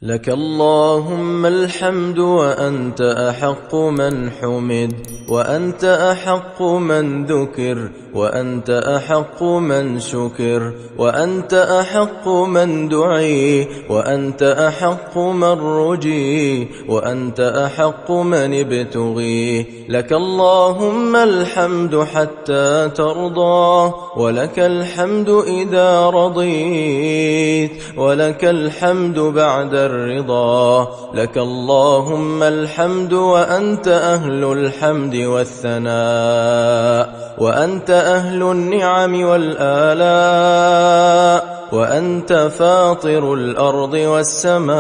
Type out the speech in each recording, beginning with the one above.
لك اللهم الحمد وأنت أحق من حمد، وأنت أحق من ذكر، وأنت أحق من شكر، وأنت أحق من دعي، وأنت أحق من رجي، وأنت أحق من ابتغي. لك اللهم الحمد حتى ترضى، ولك الحمد إذا رضيت، ولك الحمد بعد الرضا. لك اللهم الحمد وأنت أهل الحمد والثناء، وأنت أهل النعم والآلاء، وأنت فاطر الأرض والسماء.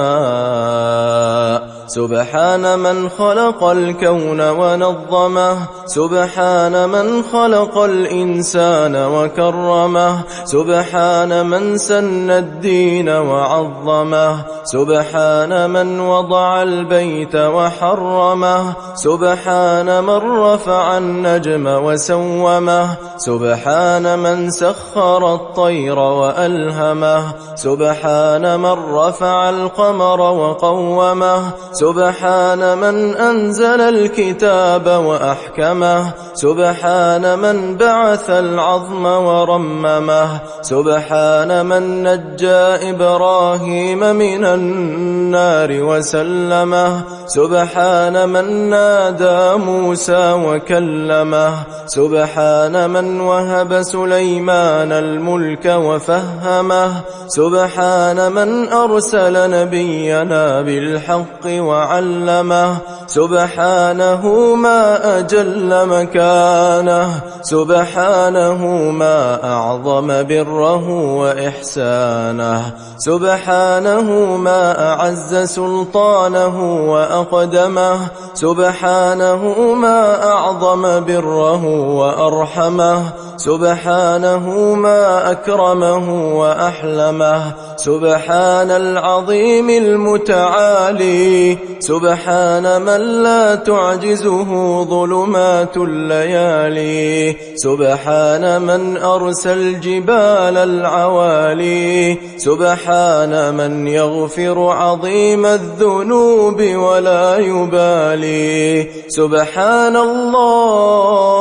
سبحان من خلق الكون ونظمه، سبحان من خلق الإنسان وكرمه، سبحان من سن الدين وعظمه، سبحان من وضع البيت وحرمه، سبحان من رفع النجم وسومه، سبحان من سخر الطير وألهمه، سبحان من رفع القمر وقومه، سبحان من أنزل الكتاب وأحكمه، سبحان من بعث العظم ورممه، سبحان من نجى إبراهيم من النار وسلمه، سبحان من نادى موسى وكلمه، سبحان من وهب سليمان الملك وفهمه، سبحان من أرسل نبينا بالحق وعلمه، سبحانه ما أجل مكانه، سبحانه ما أعظم بره وإحسانه، سبحانه ما أعز سلطانه وأقدمه، سبحانه ما أعظم بره وأرحمه، سبحانه ما أكرمه وأحلمه، سبحان العظيم المتعالي، سبحان من لا تعجزه ظلمات الليالي، سبحان من أرسل الجبال العوالي، سبحان من يغفر عظيم الذنوب ولا يبالي. سبحان الله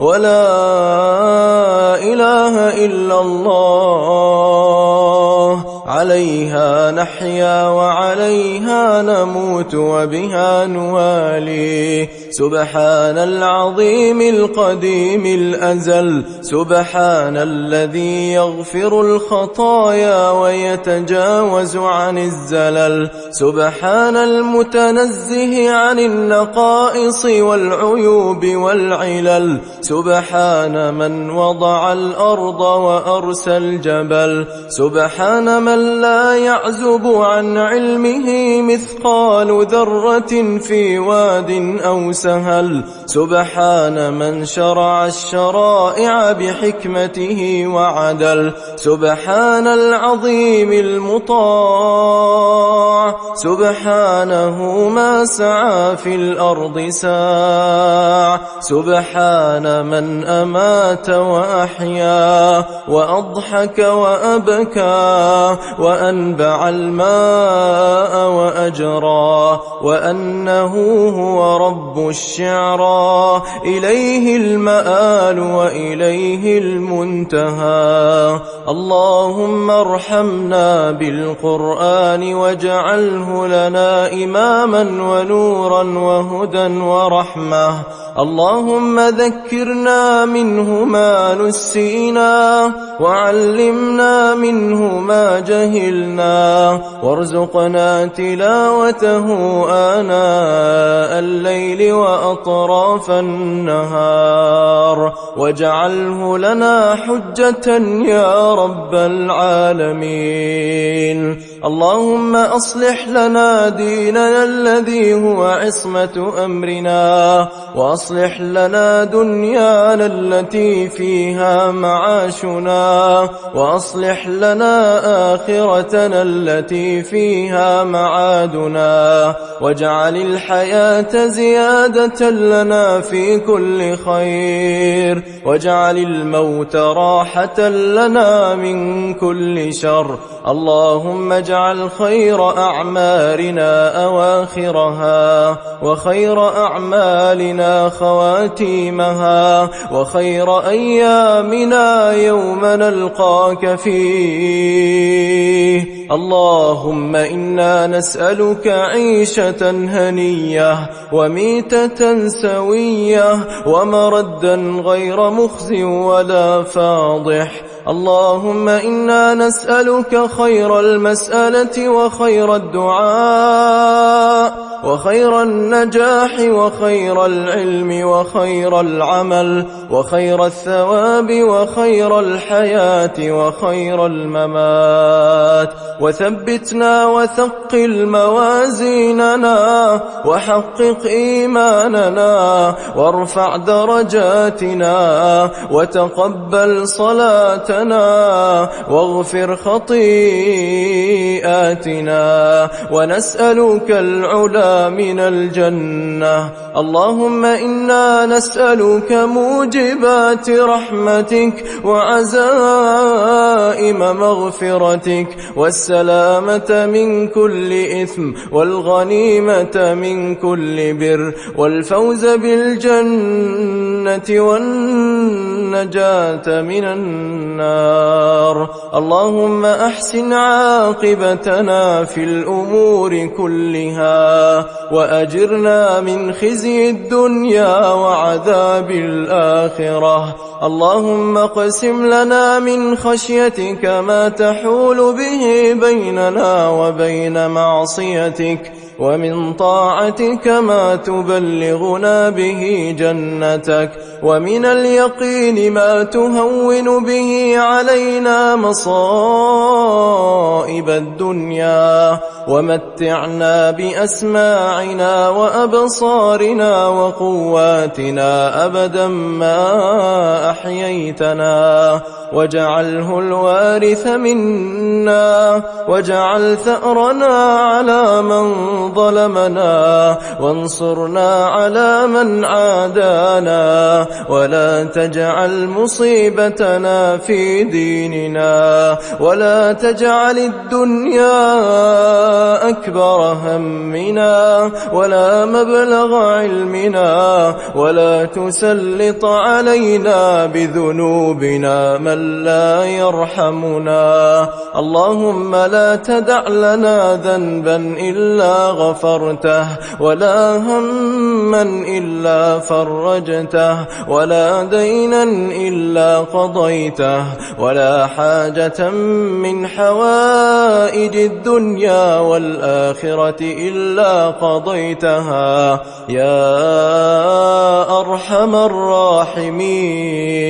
ولا إله إلا الله، عليها نحيا وعليها نموت وبها نوالي. سبحان العظيم القديم الأزل، سبحان الذي يغفر الخطايا ويتجاوز عن الزلل، سبحان المتنزه عن النقائص والعيوب والعلل، سبحان من وضع الأرض وأرسى الجبل، سبحان من لا يعزب عن علمه مثقال ذرة في واد أو سهل، سبحان من شرع الشرائع بحكمته وعدل، سبحان العظيم المطاع، سبحانه ما سعى في الأرض ساع، سبحان من أمات وأحيا وأضحك وأبكى وأنبع الماء وأجرى، وأنه هو رب الشعرى، إليه المآل وإليه المنتهى. اللهم ارحمنا بالقرآن واجعله لنا إماما ونورا وهدى ورحمة. اللهم ذكرنا منه ما نسينا، وعلمنا منه ما جهلنا، وارزقنا تلاوته آناء الليل وأطراف النهار، واجعله لنا حجة يا رب العالمين. اللهم أصلح لنا ديننا الذي هو عصمة أمرنا، وأصلح لنا دنيانا التي فيها معاشنا، وأصلح لنا آخرتنا التي فيها معادنا، واجعل الحياة زيادة لنا في كل خير، واجعل الموت راحة لنا من كل شر. اللهم واجعل خير أعمارنا أواخرها، وخير أعمالنا خواتيمها، وخير أيامنا يوم نلقاك فيه. اللهم إنا نسألك عيشة هنية، وميتة سوية، ومردا غير مخزٍ ولا فاضح. اللهم إنا نسألك خير المسألة، وخير الدعاء، وخير النجاح، وخير العلم، وخير العمل، وخير الثواب، وخير الحياة، وخير الممات. وثبتنا وثقل موازيننا، وحقق إيماننا، وارفع درجاتنا، وتقبل صلاتنا، واغفر خطيئاتنا، ونسألك العلا من الجنة. اللهم إنا نسألك موجبات رحمتك، وعزائم مغفرتك، والسلامة من كل إثم، والغنيمة من كل بر، والفوز بالجنة، والنجاة من النار. اللهم أحسن عاقبتنا في الأمور كلها، وأجرنا من خزي الدنيا وعذاب الآخرة. اللهم اقسم لنا من خشيتك ما تحول به بيننا وبين معصيتك، ومن طاعتك ما تبلغنا به جنتك، ومن اليقين ما تهون به علينا مصائب الدنيا، ومتعنا بأسماعنا وأبصارنا وقواتنا أبدا ما أحييتنا، واجعله الوارث منا، واجعل ثأرنا على من ظلمنا، وانصرنا على من عادانا، ولا تجعل مصيبتنا في ديننا، ولا تجعل الدنيا أكبر همنا، ولا مبلغ علمنا، ولا تسلط علينا بذنوبنا من لا يرحمنا. اللهم لا تدع لنا ذنبا إلا غفرته، ولا هما إلا فرجته، ولا دينا إلا قضيته، ولا حاجة من حوائج الدنيا والآخرة إلا قضيتها يا أرحم الراحمين.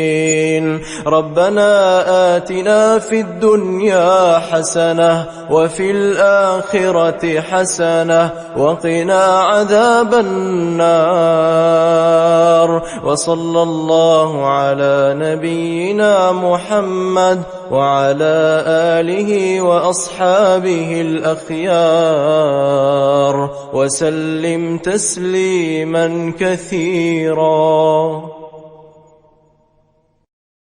ربنا آتنا في الدنيا حسنة، وفي الآخرة حسنة، وقنا عذاب النار. وصلى الله على نبينا محمد وعلى آله وأصحابه الأخيار، وسلم تسليما كثيرا.